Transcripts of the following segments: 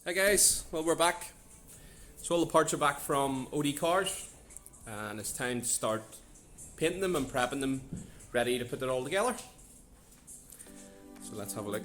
Hey guys, well we're back. So all the parts are back from OD Cars and it's time to start painting them and prepping them ready to put it all together. So let's have a look.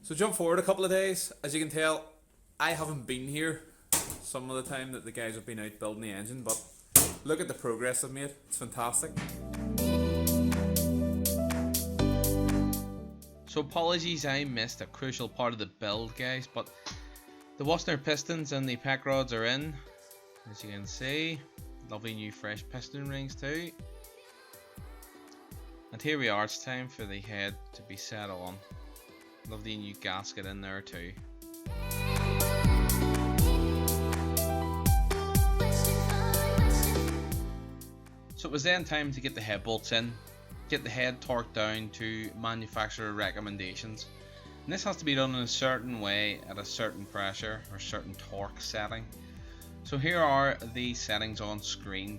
So jump forward a couple of days. As you can tell, I haven't been here some of the time that the guys have been out building the engine, but look at the progress I've made. It's fantastic. So apologies, I missed a crucial part of the build, guys, but the Wasner pistons and the pack rods are in, as you can see. Lovely new fresh piston rings too. And here we are, it's time for the head to be set on. Lovely new gasket in there too. So it was then time to get the head bolts in, get the head torqued down to manufacturer recommendations. And this has to be done in a certain way at a certain pressure or certain torque setting. So here are the settings on screen.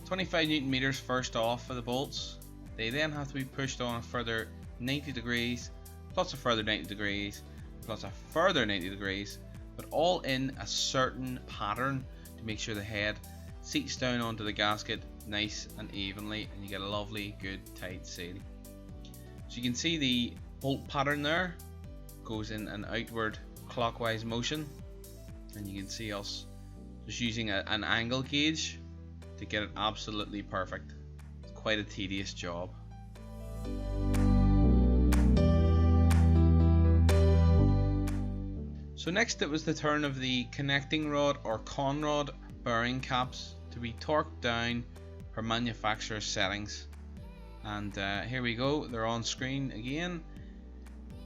25 Newton meters first off for the bolts. They then have to be pushed on a further 90 degrees, plus a further 90 degrees, plus a further 90 degrees, but all in a certain pattern to make sure the head seats down onto the gasket nice and evenly, and you get a lovely good tight seal. So you can see the bolt pattern there goes in an outward clockwise motion, and you can see us just using an angle gauge to get it absolutely perfect. It's quite a tedious job. So next it was the turn of the connecting rod or con rod bearing caps to be torqued down per manufacturer settings, and here we go, they're on screen again.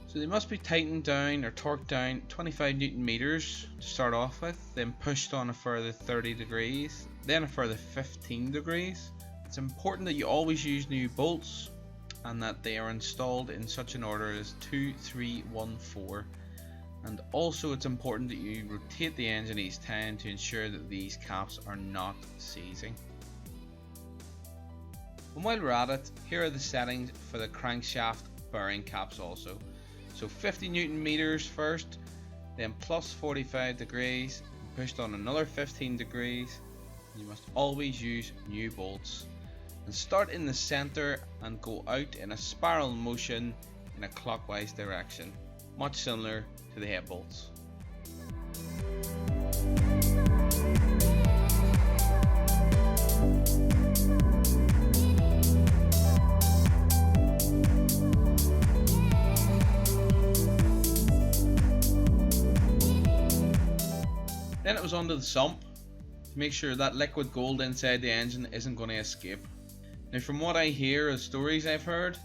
So they must be tightened down or torqued down 25 Newton meters to start off with, then pushed on a further 30 degrees, then a further 15 degrees. It's important that you always use new bolts and that they are installed in such an order as 2, 3, 1, 4. And also it's important that you rotate the engine each time to ensure that these caps are not seizing. And while we're at it, here are the settings for the crankshaft bearing caps also. So 50 Newton meters first, then plus 45 degrees, pushed on another 15 degrees. You must always use new bolts. And start in the center and go out in a spiral motion in a clockwise direction, much similar to the head bolts. Then it was onto the sump to make sure that liquid gold inside the engine isn't going to escape. Now from what I hear, the stories I've heard,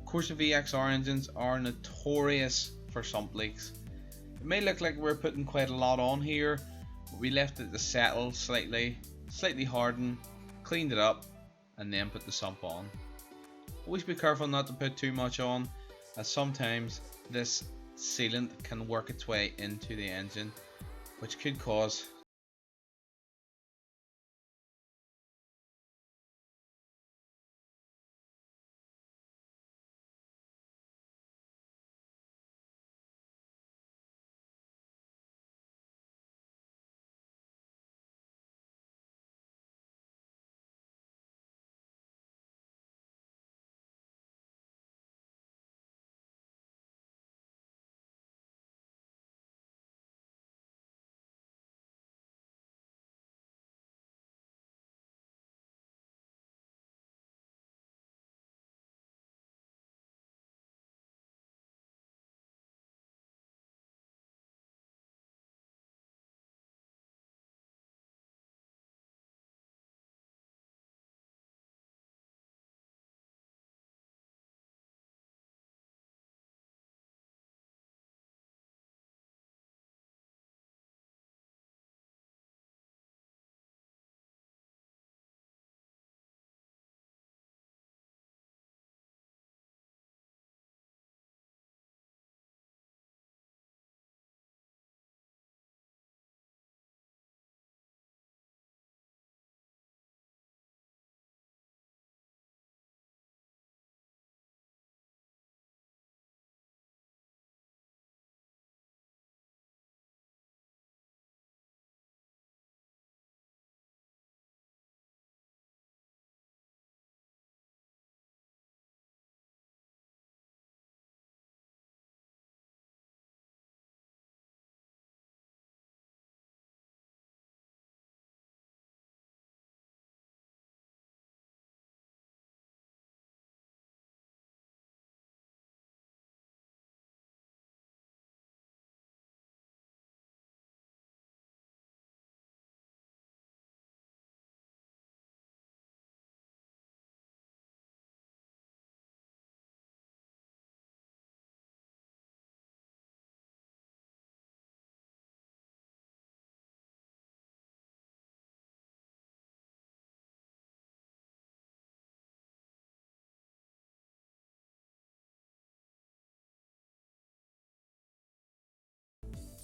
Corsa VXR engines are notorious for sump leaks. It may look like we're putting quite a lot on here, but we left it to settle slightly harden, cleaned it up, and then put the sump on. Always be careful not to put too much on, as sometimes this sealant can work its way into the engine, which could cause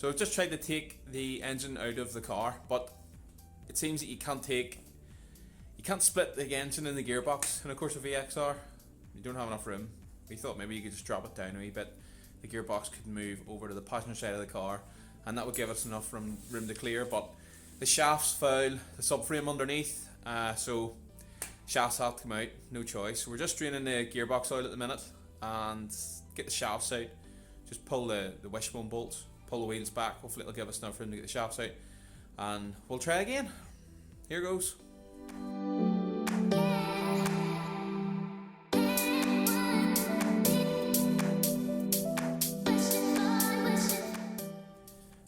So I've just tried to take the engine out of the car, but it seems that you can't split the engine in the gearbox in a Corsa VXR. You don't have enough room. We thought maybe you could just drop it down a wee bit. The gearbox could move over to the passenger side of the car, and that would give us enough room to clear. But the shaft's foul, the subframe underneath, so shafts have to come out, no choice. We're just draining the gearbox oil at the minute and get the shafts out. Just pull the wishbone bolts, pull the wheels back. Hopefully it'll give us enough room to get the shafts out, and we'll try again. Here goes.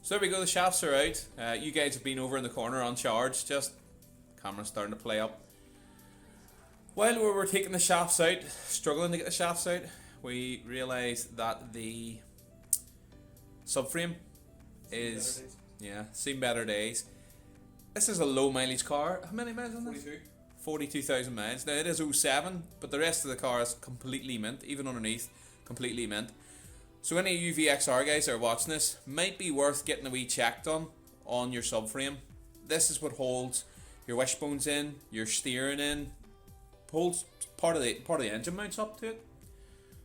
So there we go, the shafts are out. You guys have been over in the corner on charge, just camera's starting to play up. While we were taking the shafts out, struggling to get the shafts out, we realised that the subframe is, seen better days. This is a low mileage car. How many miles on this? 42,000 miles. Now it is 07, but the rest of the car is completely mint, even underneath, completely mint. So any of you VXR guys that are watching this, might be worth getting a wee check done on your subframe. This is what holds your wishbones in, your steering in, holds part of the engine mounts up to it.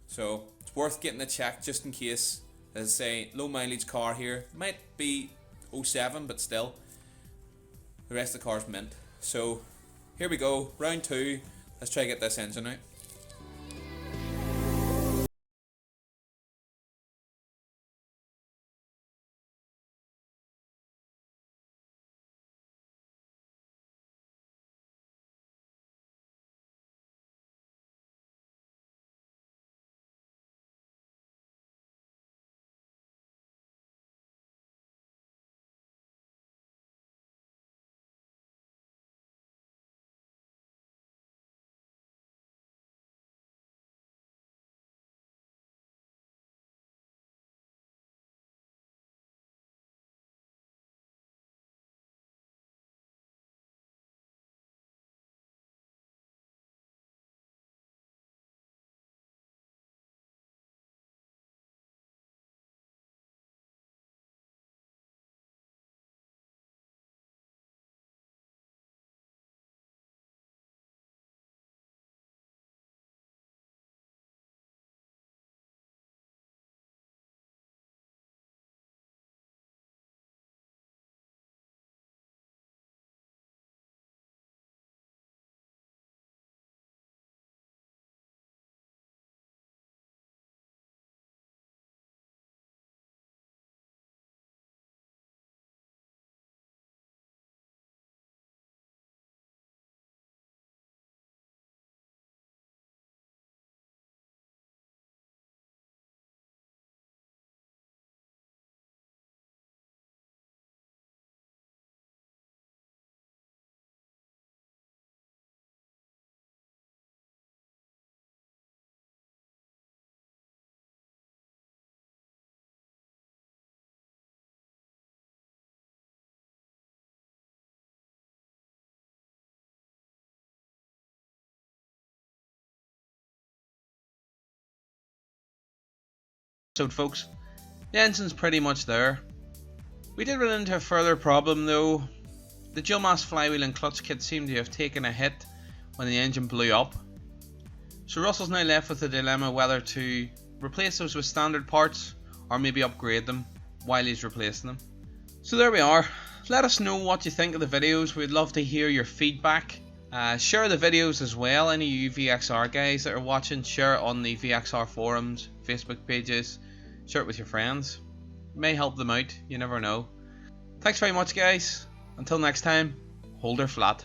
So it's worth getting a check just in case. As I say, low mileage car here, might be 07, but still, the rest of the car's mint. So here we go, round 2. Let's try to get this engine out. So folks, the engine's pretty much there. We did run into a further problem though. The dual mass flywheel and clutch kit seemed to have taken a hit when the engine blew up. So Russell's now left with the dilemma whether to replace those with standard parts or maybe upgrade them while he's replacing them. So there we are. Let us know what you think of the videos. We'd love to hear your feedback. Share the videos as well. Any of you VXR guys that are watching, share it on the VXR forums, Facebook pages. Share it with your friends. It may help them out, you never know. Thanks very much guys. Until next time, hold her flat.